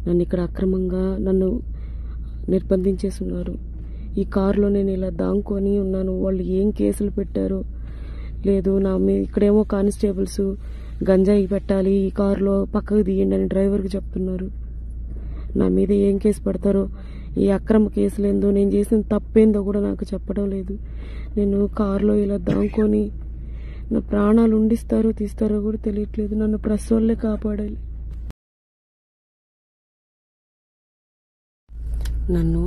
నన్ను ఇక్కడ అక్రమంగా నిర్బంధించేస్తున్నారు. ఈ కారులో నేను ఇలా దాంకొని ఉన్నాను. వాళ్ళు ఏం కేసులు పెట్టారో లేదు. నా మీద ఇక్కడేమో కానిస్టేబుల్స్ గంజాయి పెట్టాలి, ఈ కారులో పక్కకు తీయండి అని డ్రైవర్కి చెప్తున్నారు. నా మీద ఏం కేసు పెడతారో, ఈ అక్రమ కేసులేందో, నేను చేసిన తప్పేందో కూడా నాకు చెప్పడం లేదు. నేను కారులో ఇలా దాంకొని నా ప్రాణాలు ఉండిస్తారో తీస్తారో కూడా తెలియట్లేదు. నన్ను ప్రెస్ వాళ్ళే కాపాడాలి. నన్ను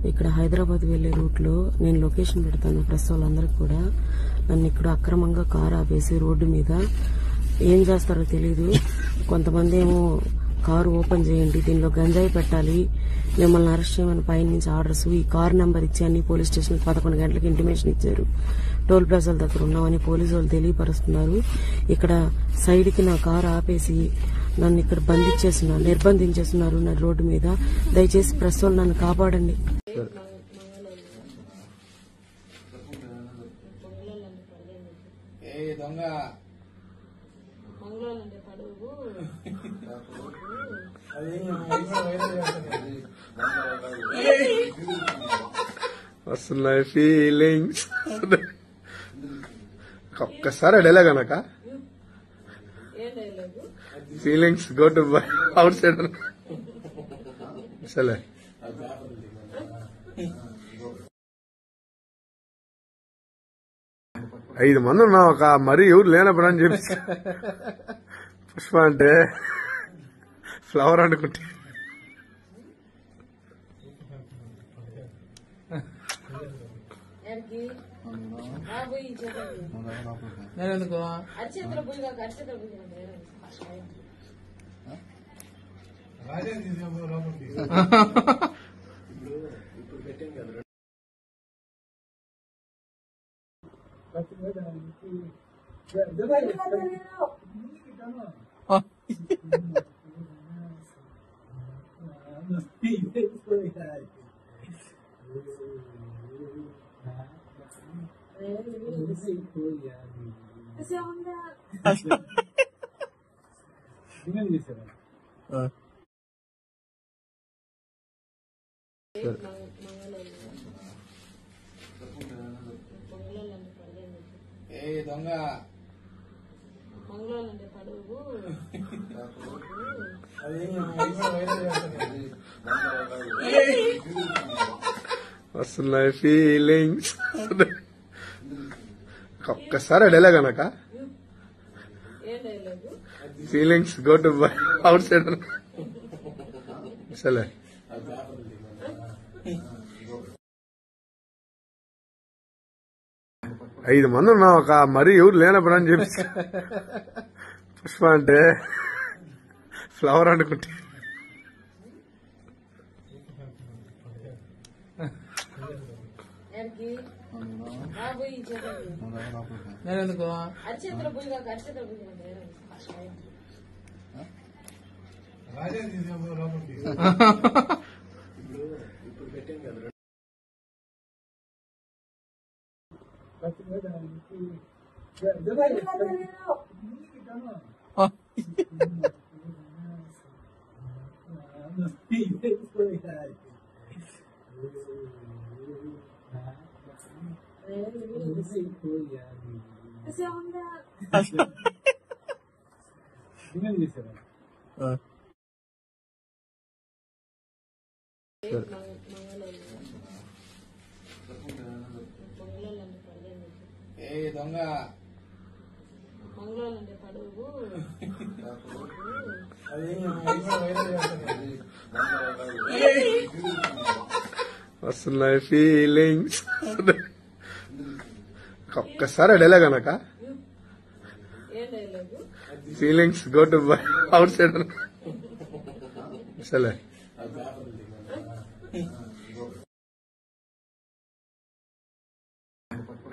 ఇక్కడ హైదరాబాద్ వెళ్లే రూట్లో నేను లొకేషన్ పెడతాను ప్రెస్ వాళ్ళందరికీ కూడా. నన్ను ఇక్కడ అక్రమంగా కారు ఆపేసి రోడ్డు మీద ఏం చేస్తారో తెలీదు. కొంతమంది ఏమో కారు ఓపెన్ చేయండి, దీనిలో గంజాయి పెట్టాలి, మిమ్మల్ని అరెస్ట్ చేయమని పైన నుంచి ఆర్డర్స్, ఈ కారు నెంబర్ ఇచ్చి అన్ని పోలీస్ స్టేషన్ 11 గంటలకు ఇంటిమేషన్ ఇచ్చారు. టోల్ ప్లాజాల దగ్గర ఉన్నామని పోలీసు వాళ్ళు తెలియపరుస్తున్నారు. ఇక్కడ సైడ్ కి నా కారు ఆపేసి నన్ను ఇక్కడ నిర్బంధించేస్తున్నారు నా రోడ్డు మీద. దయచేసి ప్రెస్ వాళ్ళు నన్ను కాపాడండి. వస్తున్నాయి ఫీలింగ్స్. ఒక్కసారి డైలాగ్ అనక feelings go to out side సరే. 5 మంది ఉన్నాం, ఒక మరీ ఎవరు లేనప్పుడు అని చెప్పి పుష్ప అంటే ఫ్లవర్ అనుకుంటే నేనెందుకు దొంగ వస్తున్నాయి ఫీలింగ్స్. ఒక్కసారి డైలాగ్ అనక feelings go to out side సరే. 5 మంది ఉన్నాం, ఒక మరీ ఎవరు లేనప్పుడు అని చెప్పి పుష్ప అంటే ఫ్లవర్ అనుకుంటే నేనెందుకు దొంగ వస్తున్నాయి ఫీలింగ్స్. ఒక్కసారి డైలాగ్ అనక feelings go to out side సరే.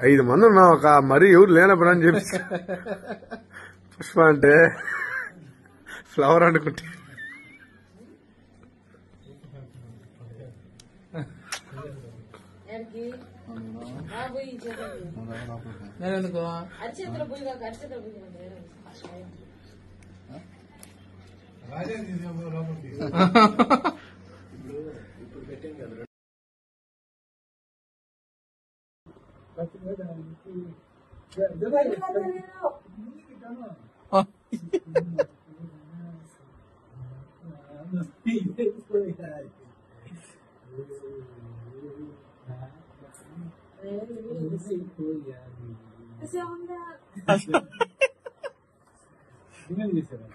5 మంది ఉన్నాం, ఒక మరీ ఎవరు లేనప్పుడు అని చెప్పి పుష్ప అంటే ఫ్లవర్ అనుకుంటే నేనెందుకు చేశారా